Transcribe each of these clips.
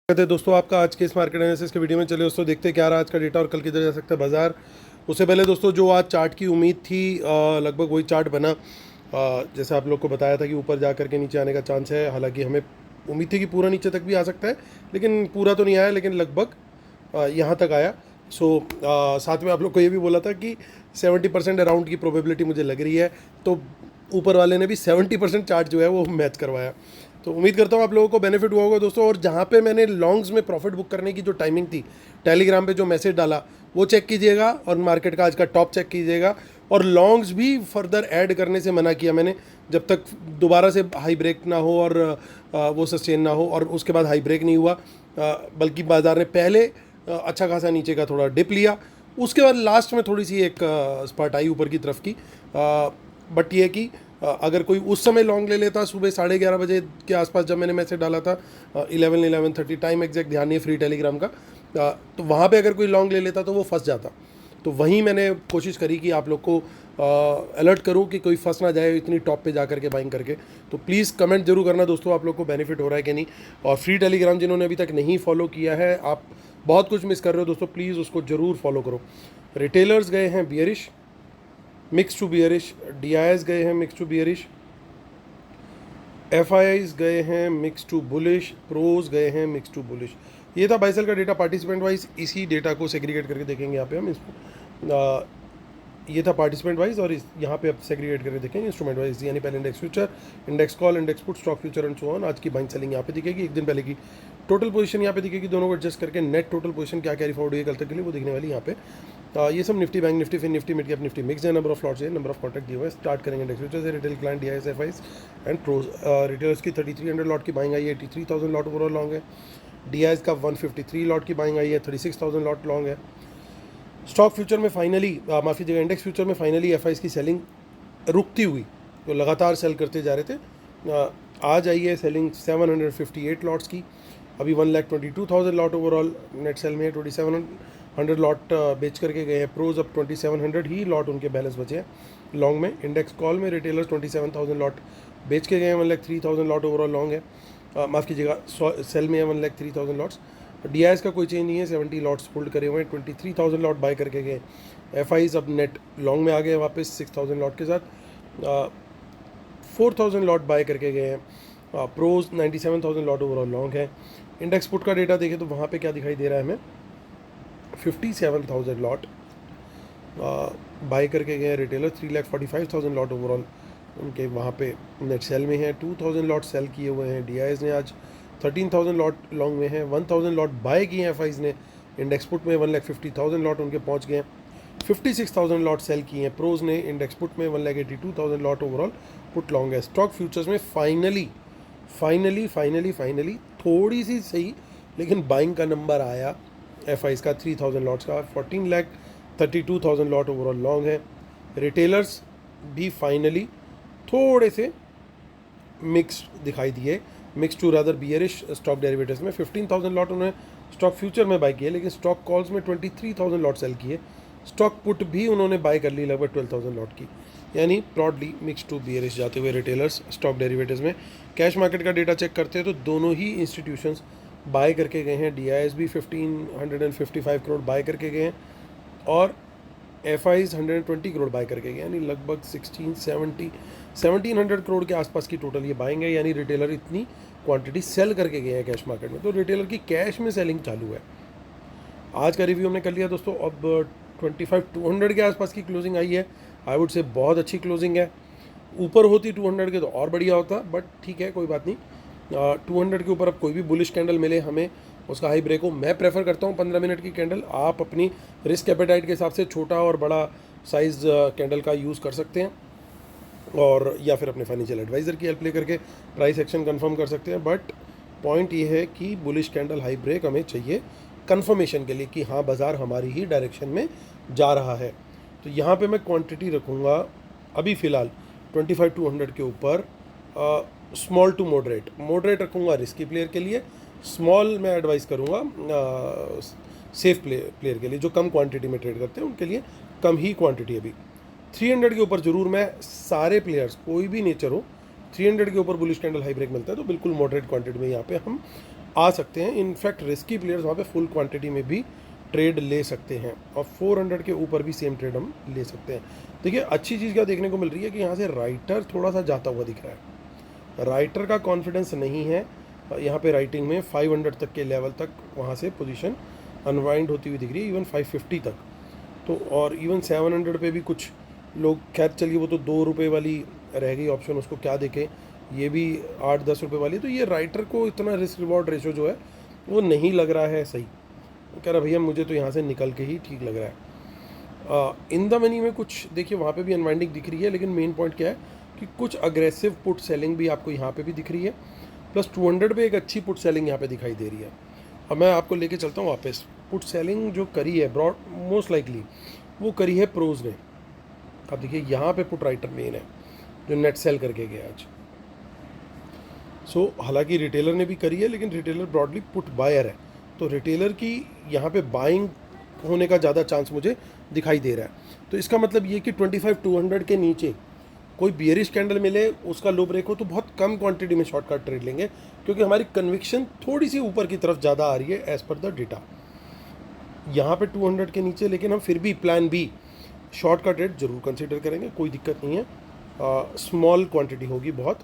कहते हैं दोस्तों आपका आज के इस मार्केट एनालिसिस के वीडियो में। चले दोस्तों देखते हैं क्या रहा आज का डेटा और कल किधर जा सकता है बाजार। उससे पहले दोस्तों जो आज चार्ट की उम्मीद थी लगभग वही चार्ट बना। जैसे आप लोग को बताया था कि ऊपर जा करके नीचे आने का चांस है। हालांकि हमें उम्मीद थी कि पूरा नीचे तक भी आ सकता है, लेकिन पूरा तो नहीं आया, लेकिन लगभग यहाँ तक आया। साथ में आप लोग को ये भी बोला था कि 70% अराउंड की प्रोबेबिलिटी मुझे लग रही है, तो ऊपर वाले ने भी 70% चार्ट जो है वो मैच करवाया। तो उम्मीद करता हूँ आप लोगों को बेनिफिट हुआ होगा दोस्तों। और जहाँ पे मैंने लॉन्ग्स में प्रॉफिट बुक करने की जो टाइमिंग थी, टेलीग्राम पे जो मैसेज डाला वो चेक कीजिएगा, और मार्केट का आज का टॉप चेक कीजिएगा। और लॉन्ग्स भी फर्दर ऐड करने से मना किया मैंने, जब तक दोबारा से हाई ब्रेक ना हो और वो सस्टेन ना हो। और उसके बाद हाई ब्रेक नहीं हुआ, बल्कि बाजार ने पहले अच्छा खासा नीचे का थोड़ा डिप लिया, उसके बाद लास्ट में थोड़ी सी एक स्पार्ट आई ऊपर की तरफ की। बट ये कि अगर कोई उस समय लॉन्ग ले लेता, सुबह 11:30 बजे के आसपास जब मैंने मैसेज डाला था, 11:30 टाइम एग्जैक्ट ध्यान नहीं है फ्री टेलीग्राम का, तो वहाँ पे अगर कोई लॉन्ग ले लेता तो वो फंस जाता। तो वहीं मैंने कोशिश करी कि आप लोग को अलर्ट करूं कि कोई फंस ना जाए इतनी टॉप पे जा करके बाइंग करके। तो प्लीज़ कमेंट जरूर करना दोस्तों आप लोग को बेनिफिट हो रहा है कि नहीं। और फ्री टेलीग्राम जिन्होंने अभी तक नहीं फॉलो किया है, आप बहुत कुछ मिस कर रहे हो दोस्तों, प्लीज़ उसको ज़रूर फॉलो करो। रिटेलर्स गए हैं bearish, mix to bearish. DIs गए हैं मिक्स टू बियरिश। FIIs गए हैं मिक्स टू बुलिश। प्रोज गए हैं मिक्स टू बुलिश। ये था बाइसेल का डेटा पार्टिसिपेंट वाइज। इसी डेटा को सेग्रीगेट करके देखेंगे यहाँ पे हम इसको। ये था पार्टिसिपेंट वाइज, और यहाँ पे अब सेग्रीगेट करके देखेंगे इंस्ट्रूमेंट वाइज, यानी पहले index future, index call, index put, stock future and so on. आज की बाइंग सेलिंग यहाँ पे दिखेगी, एक दिन पहले की टोटल पोजीशन यहाँ पे दिखेगी, दोनों को एडजस्ट करके नेट टोटल पोजीशन क्या कैरी फॉरवर्ड हुई है कल तक के लिए वो दिखने वाली यहाँ पे। ये सब निफ्टी, बैंक निफ्टी, फिर Nifty, mid cap Nifty mix है, नंबर ऑफ लॉट्स है, नंबर ऑफ कॉन्ट्रैक्ट दिए हुए हैं। स्टार्ट करेंगे इंडेक्स फ्यूचर से। Retail client, DIs, FIs and pros. Retailers की 3300 लॉट की बाइंग आई है, 83,000 लॉट ओवरऑल लॉन्ग है। DIs का 153 लॉट की बाइंग आई है, 36,000 लॉट लॉन्ग है। स्टॉक फ्यूचर में फाइनली माफ़ी जगह इंडेक्स फ्यूचर में फाइनली FIs की सेलिंग रुकती हुई, तो लगातार सेल करते जा रहे थे। आज आई है सेलिंग 758 लॉट्स की। अभी 1,22,000 लॉट ओवरऑल नेट सेल में, 2,700 लॉट बेच करके गए हैं। प्रोज अब 2,700 ही लॉट उनके बैलेंस बचे हैं लॉन्ग में। इंडेक्स कॉल में रिटेलर्स 27,000 लॉट बेच के गए हैं, 1,03,000 लॉट ओवरऑल लॉन्ग है। माफ़ कीजिएगा, सेल में है 1,03,000 लॉट्स। DIs का कोई चेंज नहीं है, 70 लॉट्स होल्ड करे हुए हैं, 23,000 लॉट बाय करके गए। FIs अब नेट लॉन्ग में आ गए वापस 6,000 लॉट के साथ, 4,000 लॉट बाय करके गए हैं। प्रोज 97,000 लॉट ओवरऑल लॉन्ग है। इंडेक्स पुट का डेटा देखें तो वहाँ पे क्या दिखाई दे रहा है हमें, 57,000 लॉट बाय करके गए हैं रिटेलर। 3,45,000 लॉट ओवरऑल उनके वहाँ पे नेट सेल में है। 2,000 लॉट सेल किए हुए हैं। DIs ने आज 13,000 लॉट लॉन्ग में है। 1,000 लॉट बाय किए हैं FIs ने। इंडेक्स पुट में 1,50,000 लॉट उनके पहुँच गए हैं। 56,000 लॉट सेल किए हैं प्रोज ने। इंडेक्स पुट में 1,82,000 लॉट ओवरऑल पुट लॉन्ग है। स्टॉक फ्यूचर्स में फाइनली थोड़ी सी सही लेकिन बाइंग का नंबर आया FIs का 3,000 लॉट्स का। 14,32,000 लॉट ओवरऑल लॉन्ग है। रिटेलर्स भी फाइनली थोड़े से मिक्स दिखाई दिए, mix to rather bearish stock derivatives में। 15,000 लॉट उन्होंने स्टॉक फ्यूचर में बाय किए, लेकिन स्टॉक कॉल्स में 23,000 लॉट सेल किए। स्टॉक पुट भी उन्होंने बाय कर ली लगभग 12,000 लॉट की, यानी ब्रॉडली मिक्स टू बियरिश जाते हुए रिटेलर्स स्टॉक डेरिवेटिव्स में। कैश मार्केट का डेटा चेक करते हैं तो दोनों ही इंस्टीट्यूशंस बाय करके गए हैं। DIs भी 1,555 करोड़ बाय करके गए हैं, और FIs 120 करोड़ बाय करके गए, यानी लगभग 1,700 करोड़ के आसपास की टोटल ये बाइंग है। यानी रिटेलर इतनी क्वांटिटी सेल करके गए हैं कैश मार्केट में, तो रिटेलर की कैश में सेलिंग चालू है। आज का रिव्यू हमने कर लिया दोस्तों। अब 25,200 के आसपास की क्लोजिंग आई है। आई वुड से बहुत अच्छी क्लोजिंग है। ऊपर होती 200 के तो और बढ़िया होता, बट ठीक है कोई बात नहीं। 200 के ऊपर अब कोई भी बुलिश कैंडल मिले हमें, उसका हाई ब्रेक हो, मैं प्रेफर करता हूँ 15 मिनट की कैंडल। आप अपनी रिस्क एपेटाइट के हिसाब से छोटा और बड़ा साइज़ कैंडल का यूज़ कर सकते हैं, और या फिर अपने फाइनेंशियल एडवाइज़र की हेल्प लेकर के प्राइस एक्शन कंफर्म कर सकते हैं। बट पॉइंट ये है कि बुलिश कैंडल हाई ब्रेक हमें चाहिए कंफर्मेशन के लिए कि हाँ बाज़ार हमारी ही डायरेक्शन में जा रहा है। तो यहाँ पे मैं क्वांटिटी रखूँगा अभी फ़िलहाल 25,200 के ऊपर। स्मॉल टू मॉडरेट रखूँगा रिस्की प्लेयर के लिए। स्मॉल मैं एडवाइस करूँगा सेफ प्लेयर के लिए, जो कम क्वांटिटी में ट्रेड करते हैं उनके लिए कम ही क्वांटिटी। अभी 300 के ऊपर ज़रूर मैं सारे प्लेयर्स, कोई भी नेचर हो, 300 के ऊपर बुलिश कैंडल हाई ब्रेक मिलता है तो बिल्कुल मॉडरेट क्वांटिटी में यहाँ पे हम आ सकते हैं। इनफैक्ट रिस्की प्लेयर्स वहाँ पे फुल क्वांटिटी में भी ट्रेड ले सकते हैं और 400 के ऊपर भी सेम ट्रेड हम ले सकते हैं। देखिए अच्छी चीज़ क्या देखने को मिल रही है कि यहाँ से राइटर थोड़ा सा जाता हुआ दिख रहा है। राइटर का कॉन्फिडेंस नहीं है यहाँ पे राइटिंग में। 500 तक के लेवल तक वहाँ से पोजीशन अनवाइंड होती हुई दिख रही है, इवन 550 तक तो, और इवन 700 पे भी कुछ लोग, खैर चलिए वो तो 2 रुपये वाली रह गई ऑप्शन, उसको क्या देखें, ये भी 8-10 रुपये वाली। तो ये राइटर को इतना रिस्क रिवॉर्ड रेशो जो है वो नहीं लग रहा है सही। कह रहा भैया मुझे तो यहाँ से निकल के ही ठीक लग रहा है। इन द मनी में कुछ देखिए वहाँ पे भी अनवाइंडिंग दिख रही है, लेकिन मेन पॉइंट क्या है कि कुछ अग्रेसिव पुट सेलिंग भी आपको यहाँ पे भी दिख रही है, प्लस 200 पे एक अच्छी पुट सेलिंग यहाँ पे दिखाई दे रही है। अब मैं आपको लेके चलता हूँ वापस। पुट सेलिंग जो करी है ब्रॉड मोस्ट लाइकली वो करी है प्रोज ने। अब देखिए यहाँ पे पुट राइटर मेन है जो नेट सेल करके गया आज। हालांकि रिटेलर ने भी करी है, लेकिन रिटेलर ब्रॉडली पुट बायर है, तो रिटेलर की यहाँ पे बाइंग होने का ज़्यादा चांस मुझे दिखाई दे रहा है। तो इसका मतलब ये कि 25-200 के नीचे कोई बियरिश कैंडल मिले, उसका लो ब्रेक हो, तो बहुत कम क्वांटिटी में शॉर्टकट ट्रेड लेंगे, क्योंकि हमारी कन्विक्शन थोड़ी सी ऊपर की तरफ ज़्यादा आ रही है एज़ पर द डेटा। यहाँ पे 200 के नीचे, लेकिन हम फिर भी प्लान बी शॉर्टकट ट्रेड जरूर कंसिडर करेंगे, कोई दिक्कत नहीं है। स्मॉल क्वांटिटी होगी बहुत,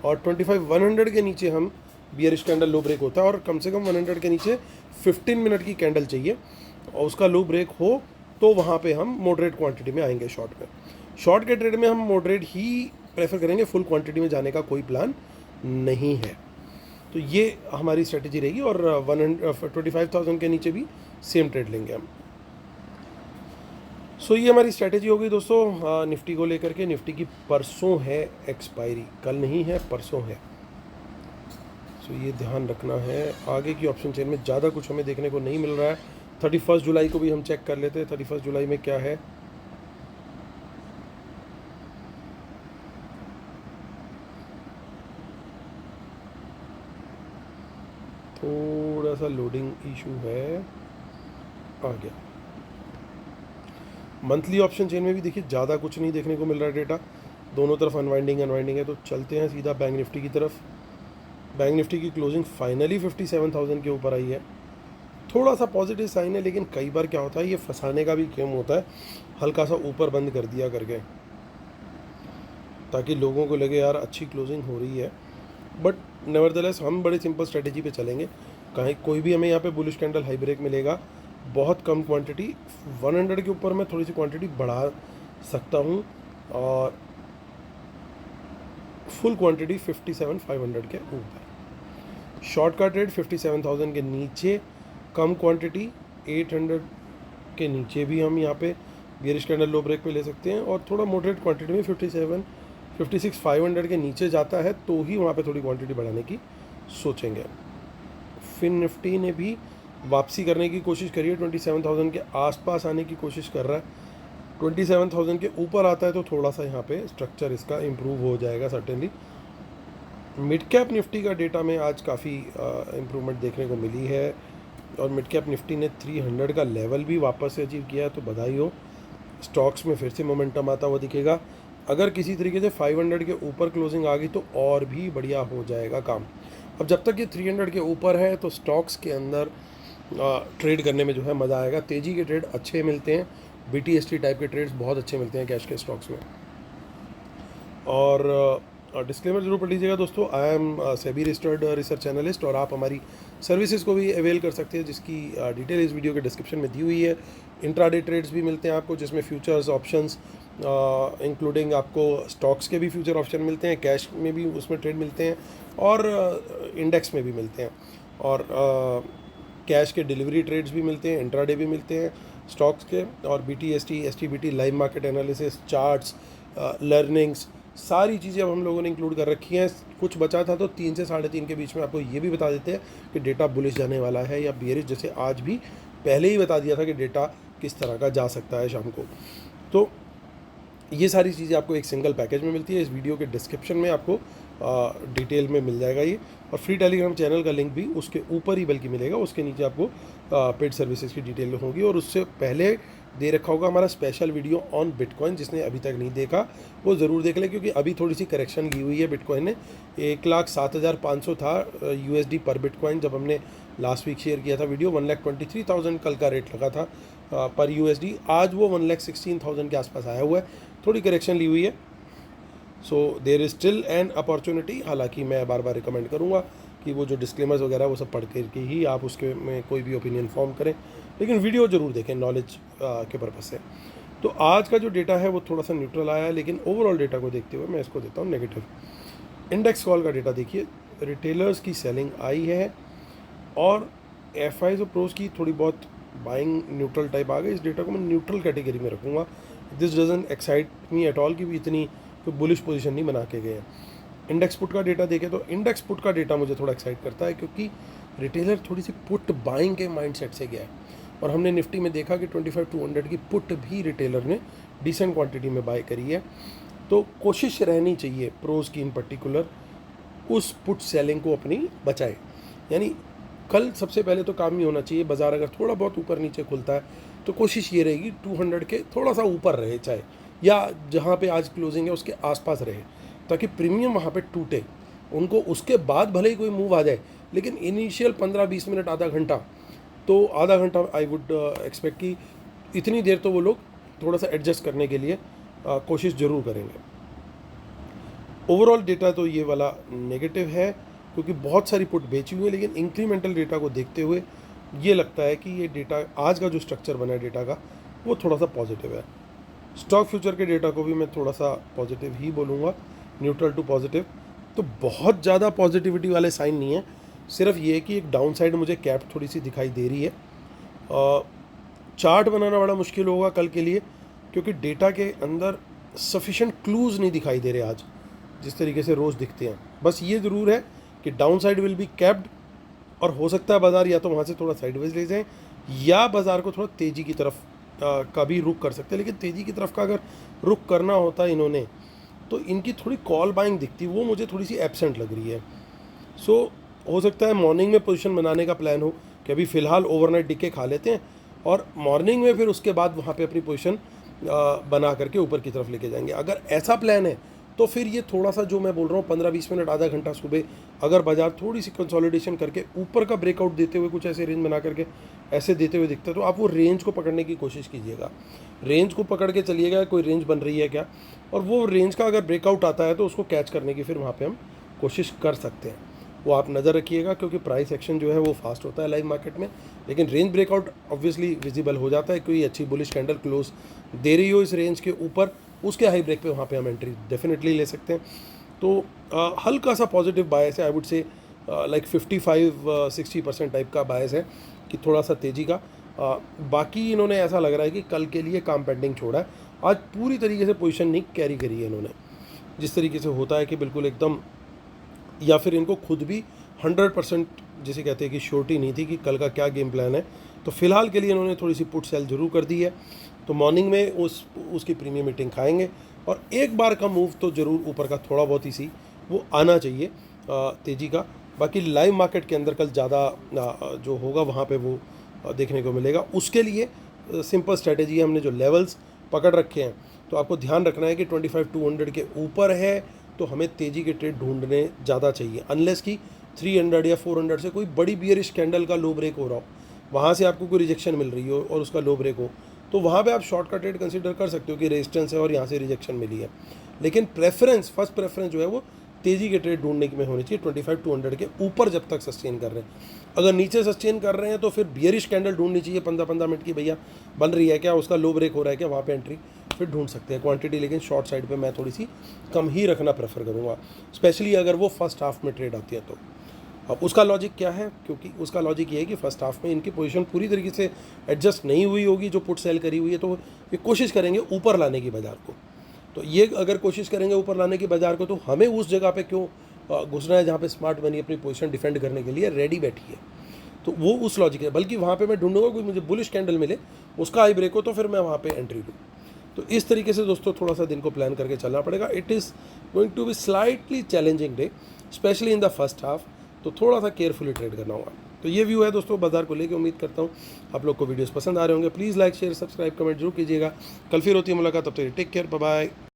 और 25-100 के नीचे हम बियरिश कैंडल लो ब्रेक होता है, और कम से कम 100 के नीचे 15 मिनट की कैंडल चाहिए, और उसका लो ब्रेक हो तो वहाँ पे हम मॉडरेट क्वांटिटी में आएंगे शॉर्ट में। शॉर्ट के ट्रेड में हम मॉडरेट ही प्रेफर करेंगे, फुल क्वांटिटी में जाने का कोई प्लान नहीं है। तो ये हमारी स्ट्रेटजी रहेगी, और 25,000 के नीचे भी सेम ट्रेड लेंगे हम। ये हमारी स्ट्रेटजी हो गई दोस्तों निफ्टी को लेकर के। निफ्टी की परसों है एक्सपायरी, कल नहीं है, परसों है। ये ध्यान रखना है। आगे की ऑप्शन चेन में ज़्यादा कुछ हमें देखने को नहीं मिल रहा है। 31 जुलाई को भी हम चेक कर लेते हैं, 31 जुलाई में क्या है। थोड़ा सा लोडिंग इशू है, आ गया। मंथली ऑप्शन चेन में भी देखिए ज़्यादा कुछ नहीं देखने को मिल रहा है डेटा, दोनों तरफ अनवाइंडिंग है। तो चलते हैं सीधा बैंक निफ्टी की तरफ। बैंक निफ्टी की क्लोजिंग फाइनली 57,000 के ऊपर आई है। थोड़ा सा पॉजिटिव साइन है, लेकिन कई बार क्या होता है, ये फंसाने का भी गेम होता है, हल्का सा ऊपर बंद कर दिया करके, ताकि लोगों को लगे यार अच्छी क्लोजिंग हो रही है। बट नेवरदलेस हम बड़े सिंपल स्ट्रेटेजी पे चलेंगे। कहीं कोई भी हमें यहाँ पे बुलिश कैंडल हाई ब्रेक मिलेगा, बहुत कम क्वांटिटी 100 के ऊपर मैं थोड़ी सी क्वांटिटी बढ़ा सकता हूँ, और फुल क्वांटिटी 57,500 के ऊपर। शॉर्ट का ट्रेड 57,000 के नीचे, कम क्वांटिटी 800 के नीचे भी हम यहाँ पे बियरिश कैंडल लो ब्रेक पे ले सकते हैं, और थोड़ा मॉडरेट क्वांटिटी में 56,500 के नीचे जाता है तो ही वहाँ पे थोड़ी क्वांटिटी बढ़ाने की सोचेंगे। फिन निफ्टी ने भी वापसी करने की कोशिश करी है, 27,000 के आसपास आने की कोशिश कर रहा है। 27,000 के ऊपर आता है तो थोड़ा सा यहाँ पे स्ट्रक्चर इसका इम्प्रूव हो जाएगा सर्टेनली। मिड कैप निफ्टी का डेटा में आज काफ़ी इम्प्रूवमेंट देखने को मिली है, और मिड कैप निफ्टी ने 300 का लेवल भी वापस से अचीव किया है, तो बधाई हो। स्टॉक्स में फिर से मोमेंटम आता हुआ दिखेगा। अगर किसी तरीके से 500 के ऊपर क्लोजिंग आ गई तो और भी बढ़िया हो जाएगा काम। अब जब तक ये 300 के ऊपर है तो स्टॉक्स के अंदर ट्रेड करने में जो है मज़ा आएगा। तेज़ी के ट्रेड अच्छे मिलते हैं, BTST टाइप के ट्रेड्स बहुत अच्छे मिलते हैं कैश के स्टॉक्स में। और डिस्क्लेमर जरूर पढ़ लीजिएगा दोस्तों, I am SEBI registered research analyst, और आप हमारी सर्विसेज को भी अवेल कर सकते हैं, जिसकी डिटेल इस वीडियो के डिस्क्रिप्शन में दी हुई है। इंट्राडे ट्रेड्स भी मिलते हैं आपको, जिसमें फ्यूचर्स ऑप्शंस इंक्लूडिंग आपको स्टॉक्स के भी फ्यूचर ऑप्शन मिलते हैं, कैश में भी उसमें ट्रेड मिलते हैं, और इंडेक्स में भी मिलते हैं, और कैश के डिलीवरी ट्रेड्स भी मिलते हैं, इंट्राडे भी मिलते हैं स्टॉक्स के, और BTST, STBT, live market analysis, charts, learnings, सारी चीज़ें अब हम लोगों ने इंक्लूड कर रखी हैं। कुछ बचा था तो 3 से 3.5 के बीच में आपको ये भी बता देते हैं कि डेटा बुलिश जाने वाला है या बियरिश, जैसे आज भी पहले ही बता दिया था कि डेटा किस तरह का जा सकता है शाम को। तो ये सारी चीज़ें आपको एक सिंगल पैकेज में मिलती है। इस वीडियो के डिस्क्रिप्शन में आपको डिटेल में मिल जाएगा ये। और फ्री टेलीग्राम चैनल का लिंक भी उसके ऊपर ही बल्कि मिलेगा, उसके नीचे आपको पेड सर्विसेज की डिटेल होगी। और उससे पहले दे रखा होगा हमारा स्पेशल वीडियो ऑन बिटकॉइन, जिसने अभी तक नहीं देखा वो ज़रूर देख ले, क्योंकि अभी थोड़ी सी करेक्शन की हुई है बिटकॉइन ने। 1,07,500 था USD पर बिटकॉइन जब हमने लास्ट वीक शेयर किया था वीडियो। 1,23,000 कल का रेट लगा था पर USD। आज वो 1,16,000 के आसपास आया हुआ है, थोड़ी करेक्शन ली हुई है। So there is still an opportunity. हालांकि मैं बार बार रिकमेंड करूँगा कि वो जो डिस्क्लेमर्स वगैरह वो सब पढ़ करके ही आप उसके में कोई भी ओपिनियन फॉर्म करें, लेकिन वीडियो ज़रूर देखें नॉलेज के पर्पज़ से। तो आज का जो डेटा है वो थोड़ा सा न्यूट्रल आया है, लेकिन ओवरऑल डेटा को देखते हुए मैं इसको देता हूँ नेगेटिव। इंडेक्स कॉल का डेटा देखिए, रिटेलर्स की सेलिंग आई है और FIs और प्रोज की थोड़ी बहुत बाइंग न्यूट्रल टाइप आ गई। इस डेटा को मैं न्यूट्रल कैटेगरी में रखूँगा। This doesn't excite me at all कि भी इतनी कोई बुलिश पोजीशन नहीं बना के गए हैं। इंडेक्स पुट का डेटा देखें तो इंडेक्स पुट का डेटा मुझे थोड़ा एक्साइट करता है, क्योंकि रिटेलर थोड़ी सी पुट बाइंग के माइंडसेट से गया है। और हमने निफ्टी में देखा कि 25,200 की पुट भी रिटेलर ने डिसेंट क्वांटिटी में बाय करी है। तो कोशिश रहनी चाहिए प्रोज की इन पर्टिकुलर उस पुट सेलिंग को अपनी बचाए। यानी कल सबसे पहले तो काम ही होना चाहिए, बाज़ार अगर थोड़ा बहुत ऊपर नीचे खुलता है तो कोशिश ये रहेगी 200 के थोड़ा सा ऊपर रहे, चाहे या जहाँ पे आज क्लोजिंग है उसके आसपास रहे, ताकि प्रीमियम वहाँ पे टूटे। उनको उसके बाद भले ही कोई मूव आ जाए, लेकिन इनिशियल 15-20 मिनट आधा घंटा आई वुड एक्सपेक्ट कि इतनी देर तो वो लोग थोड़ा सा एडजस्ट करने के लिए कोशिश ज़रूर करेंगे। ओवरऑल डेटा तो ये वाला नेगेटिव है, क्योंकि बहुत सारी पुट बेची हुई है, लेकिन इंक्रीमेंटल डेटा को देखते हुए ये लगता है कि ये डेटा आज का जो स्ट्रक्चर बना है डेटा का वो थोड़ा सा पॉजिटिव है। स्टॉक फ्यूचर के डेटा को भी मैं थोड़ा सा पॉजिटिव ही बोलूँगा, न्यूट्रल टू पॉजिटिव। तो बहुत ज़्यादा पॉजिटिविटी वाले साइन नहीं है, सिर्फ ये कि एक डाउन साइड मुझे कैप थोड़ी सी दिखाई दे रही है। चार्ट बनाना बड़ा मुश्किल होगा कल के लिए, क्योंकि डेटा के अंदर सफिशेंट क्लूज़ नहीं दिखाई दे रहे आज जिस तरीके से रोज़ दिखते हैं। बस ये ज़रूर है कि down side will be capped, और हो सकता है बाज़ार या तो वहाँ से थोड़ा साइडवेज ले जाएं या बाज़ार को थोड़ा तेज़ी की तरफ का भी रुख कर सकते हैं। लेकिन तेज़ी की तरफ का अगर रुख करना होता इन्होंने तो इनकी थोड़ी कॉल बाइंग दिखती, वो मुझे थोड़ी सी एब्सेंट लग रही है। सो हो सकता है मॉर्निंग में पोजीशन बनाने का प्लान हो कि अभी फ़िलहाल ओवरनाइट डिके खा लेते हैं और मॉर्निंग में फिर उसके बाद वहाँ पे अपनी पोजीशन बना करके ऊपर की तरफ लेके जाएंगे। अगर ऐसा प्लान है तो फिर ये थोड़ा सा जो मैं बोल रहा हूँ 15-20 मिनट आधा घंटा सुबह अगर बाज़ार थोड़ी सी कंसोलिडेशन करके ऊपर का ब्रेकआउट देते हुए कुछ ऐसे रेंज बना करके ऐसे देते हुए दिखता है, तो आप वो रेंज को पकड़ने की कोशिश कीजिएगा। रेंज को पकड़ के चलिएगा, कोई रेंज बन रही है क्या, और वो रेंज का अगर ब्रेकआउट आता है तो उसको कैच करने की फिर वहाँ पर हम कोशिश कर सकते हैं। वो आप नज़र रखिएगा, क्योंकि प्राइस एक्शन जो है वो फास्ट होता है लाइव मार्केट में। लेकिन रेंज ब्रेकआउट ऑब्वियसली विजिबल हो जाता है, कोई अच्छी बुलिश कैंडल क्लोज दे रही हो इस रेंज के ऊपर, उसके हाई ब्रेक पे वहाँ पे हम एंट्री डेफिनेटली ले सकते हैं। तो हल्का सा पॉजिटिव बायस है, I would say like 55-60% type का बायस है कि थोड़ा सा तेज़ी का। बाकी इन्होंने ऐसा लग रहा है कि कल के लिए काम पेंडिंग छोड़ा है, आज पूरी तरीके से पोजीशन नहीं कैरी करी है इन्होंने। जिस तरीके से होता है कि बिल्कुल एकदम, या फिर इनको खुद भी 100% जिसे कहते हैं कि श्योरिटी नहीं थी कि कल का क्या गेम प्लान है। तो फिलहाल के लिए इन्होंने थोड़ी सी पुट सेल जरूर कर दी है। तो मॉर्निंग में उसकी प्रीमियम मीटिंग खाएंगे और एक बार का मूव तो ज़रूर ऊपर का थोड़ा बहुत ही सी वो आना चाहिए तेज़ी का। बाकी लाइव मार्केट के अंदर कल ज़्यादा जो होगा वहाँ पे वो देखने को मिलेगा। उसके लिए सिंपल स्ट्रेटेजी है, हमने जो लेवल्स पकड़ रखे हैं तो आपको ध्यान रखना है कि 25,200 के ऊपर है तो हमें तेज़ी के ट्रेड ढूंढने ज़्यादा चाहिए, अनलेस कि 300 या 400 से कोई बड़ी बियरिश कैंडल का लो ब्रेक हो रहा हो, वहाँ से आपको कोई रिजेक्शन मिल रही हो और उसका लो ब्रेक हो, तो वहाँ पे आप शॉर्ट का ट्रेड कंसीडर कर सकते हो कि रेजिस्टेंस है और यहाँ से रिजेक्शन मिली है। लेकिन फर्स्ट प्रेफरेंस जो है वो तेज़ी के ट्रेड ढूंढने में होनी चाहिए 25,200 के ऊपर जब तक सस्टेन कर रहे हैं। अगर नीचे सस्टेन कर रहे हैं तो फिर बियरिश कैंडल ढूंढनी चाहिए 15-15 मिनट की, भैया बन रही है क्या, उसका लो ब्रेक हो रहा है क्या, वहाँ पे एंट्री फिर ढूंढ सकते हैं। क्वांटिटी लेकिन शॉर्ट साइड पे मैं थोड़ी सी कम ही रखना प्रेफर करूँगा, स्पेशली अगर वो फर्स्ट हाफ में ट्रेड आती है तो। अब उसका लॉजिक क्या है, क्योंकि उसका लॉजिक ये है कि फर्स्ट हाफ में इनकी पोजीशन पूरी तरीके से एडजस्ट नहीं हुई होगी, जो पुट सेल करी हुई है, तो ये कोशिश करेंगे ऊपर लाने की बाज़ार को। तो ये अगर कोशिश करेंगे ऊपर लाने की बाज़ार को तो हमें उस जगह पे क्यों घुसना है जहाँ पे स्मार्ट मनी अपनी पोजीशन डिफेंड करने के लिए रेडी बैठी है। तो वो उस लॉजिक है, बल्कि वहाँ पे मैं ढूंढूंगा कोई मुझे बुलिश कैंडल मिले, उसका हाई ब्रेक हो तो फिर मैं वहाँ पे एंट्री लूँ। तो इस तरीके से दोस्तों थोड़ा सा दिन को प्लान करके चलना पड़ेगा. It is going to be slightly challenging day, specially in the first half. तो थोड़ा सा केयरफुली ट्रेड करना होगा. तो ये व्यू है दोस्तों बाजार को लेके. उम्मीद करता हूँ आप लोग को वीडियोस पसंद आ रहे होंगे. Please like share subscribe comment जरूर कीजिएगा. कल फिर होती है मुलाकात. तब तक टेक केयर, बाय बाय.